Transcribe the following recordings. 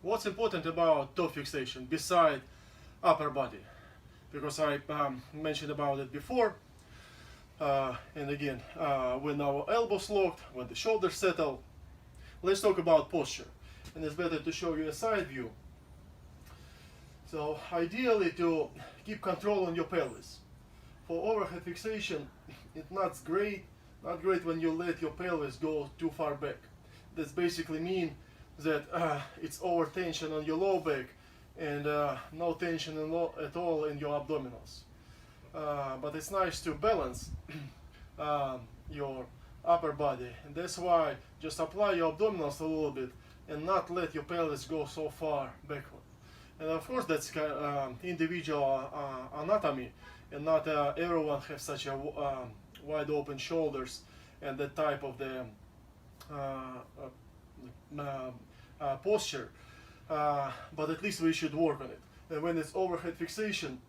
what's important about toe fixation beside upper body? Because I mentioned about it before. And again, when our elbows locked, when the shoulders settle, let's talk about posture. And it's better to show you a side view. So ideally to keep control on your pelvis. For overhead fixation, it's not great when you let your pelvis go too far back. That's basically mean that it's over tension on your low back and no tension at all in your abdominals. But it's nice to balance your upper body, and that's why just apply your abdominals a little bit and not let your pelvis go so far backward. And of course that's individual anatomy, and not everyone has such a wide open shoulders and that type of the posture, but at least we should work on it. And when it's overhead fixation,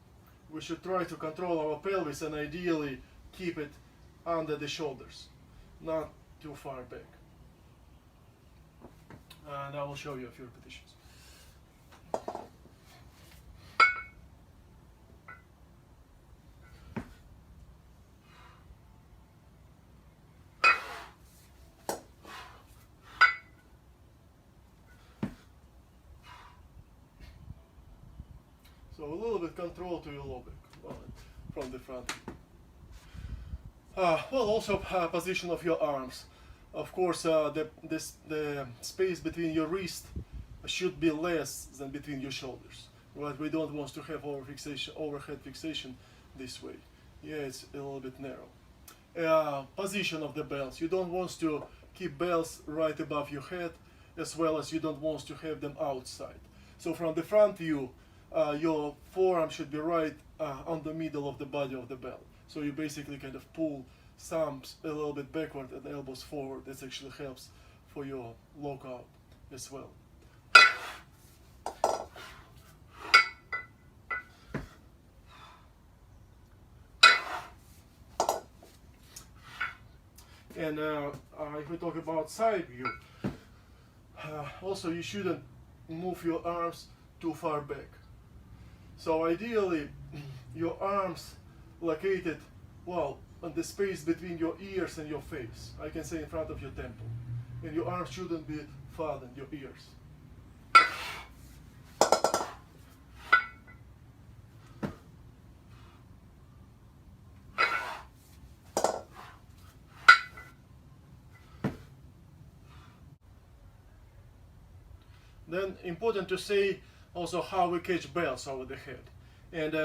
we should try to control our pelvis and ideally keep it under the shoulders, not too far back. And I will show you a few repetitions. So a little bit control to your low back from the front. Well, also position of your arms. Of course, the space between your wrist should be less than between your shoulders. Right? We don't want to have overhead fixation this way. Yeah, it's a little bit narrow. Position of the bells. You don't want to keep bells right above your head, as well as you don't want to have them outside. So from the front view, your forearm should be right on the middle of the body of the bell. So you basically kind of pull thumbs a little bit backward and elbows forward. This actually helps for your lockout as well. And if we talk about side view, also you shouldn't move your arms too far back. So ideally, your arms located, well, on the space between your ears and your face. I can say in front of your temple. And your arms shouldn't be farther than your ears. Then important to say also how we catch bells over the head. And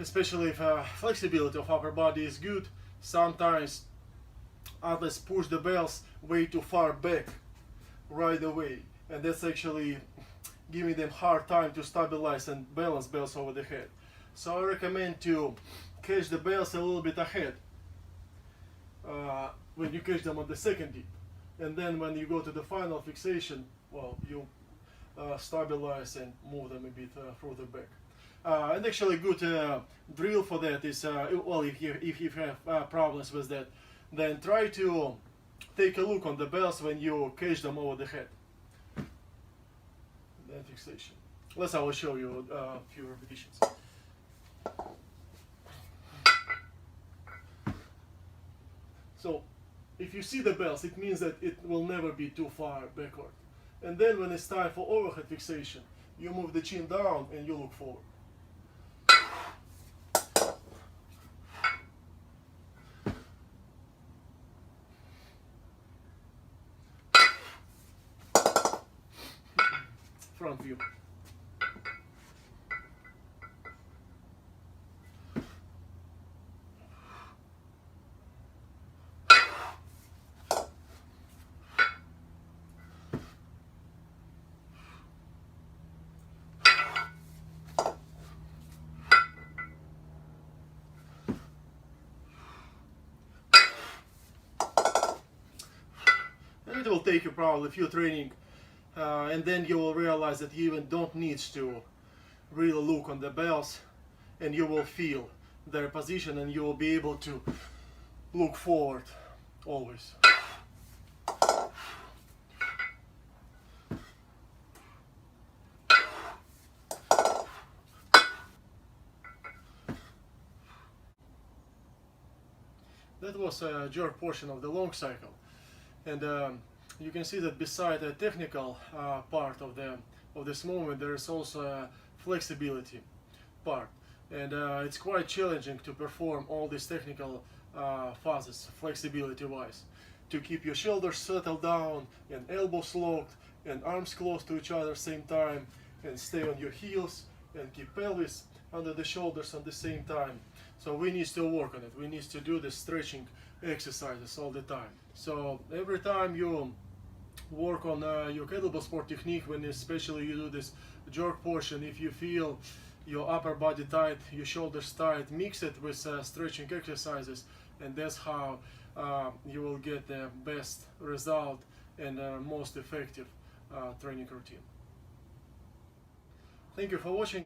especially if flexibility of upper body is good, sometimes athletes push the bells way too far back right away, and that's actually giving them hard time to stabilize and balance bells over the head. So I recommend to catch the bells a little bit ahead when you catch them on the second dip, and then when you go to the final fixation, well, you stabilize and move them a bit further back. And actually a good drill for that is, well, if you have problems with that, then try to take a look on the bells when you catch them over the head. Then fixation. I will show you a few repetitions. So if you see the bells, it means that it will never be too far backward. And then when it's time for overhead fixation, you move the chin down and you look forward. Front view. And it will take you probably a few training, and then you will realize that you even don't need to really look on the bells, and you will feel their position and you will be able to look forward always. was a jerk portion of the long cycle, and you can see that beside the technical part of this movement, there is also a flexibility part, and it's quite challenging to perform all these technical phases flexibility wise, to keep your shoulders settled down and elbows locked and arms close to each other same time, and stay on your heels and keep pelvis under the shoulders at the same time. So we need to work on it. We need to do the stretching exercises all the time. So every time you work on your kettlebell sport technique, when especially you do this jerk portion, if you feel your upper body tight, your shoulders tight, mix it with stretching exercises, and that's how you will get the best result and most effective training routine. Thank you for watching.